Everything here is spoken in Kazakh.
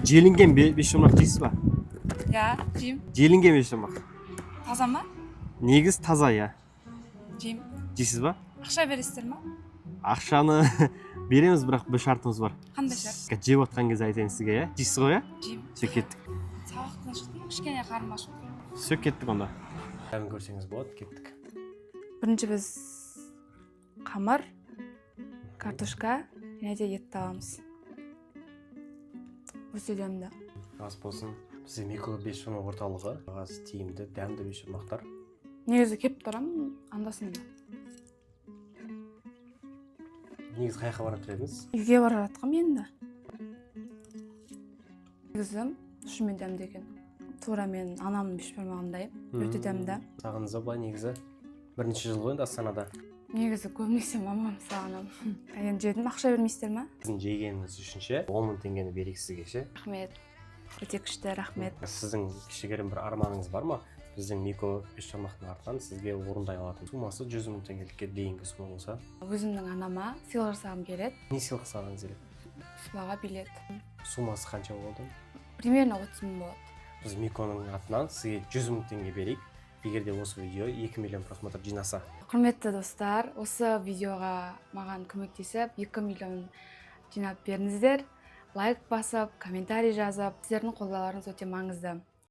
Желінген бешбармақ жейсіз ба? Я, жейм. Желінген бешбармақ. Таза ма? Негіз таза, я. Жейм. Жейсіз ба? Ақша бересіздер ма? Ақшаны береміз, бірақ бір шартымыз бар. Қандай шарт? Жеп отқан кезде айтайын сізге, я? Жейсіз ғой, я? Жейм. Сөй кеттік. Сабақтан шықтым, кішкене қарным ашып тұр. Сөй кеттік онда. Бәрін көрсеңіз болады, кеттік. Бірінші біз қамыр, картошка және де етті аламыз. Өсудемді. Ас болсын. Бізде микро бешбармақ орталығы. Аз тиімді, дәмді бешбармақтар. Негізі кеп тұрам, анда-санда. Негіз қай жаққа барып едіңіз? Үйге бара жатқам енді. Негізі шынымен дәмді екен. Тура мен анамның бешбармағындайым. Өте дәмді. Сағынызда былай негізі бірінші жыл ғой енді Астанада. Негізі көбінесе мамам сағынам. Енді жедім, ақша бермейсіздер ма? Сіздің жегеніңіз үшін ше 10 мың теңгені берейік сізге ше. Рахмет. Өте күшті, рахмет. Сіздің кішігірім бір арманыңыз бар ма? Біздің микро бешбармақтың артынан сізге орындай алатын сумасы 100 мың теңгелікке дейінгі сума болса. Өзімнің анама сыйлық жасағым келеді. Не сыйлық салғыңыз келеді? Спаға билет. Сумасы қанша болды? Примерно 30 мың болады. Біз микроның атынан сізге 100 мың теңге берейік. Егер де осы видео 2 миллион просмотр жинаса. Құрметті достар, осы видеоға маған көмектесіп 2 миллион жинап беріңіздер. Лайк басып, комментарий жазып, сіздердің қолдауларыңыз өте маңызды.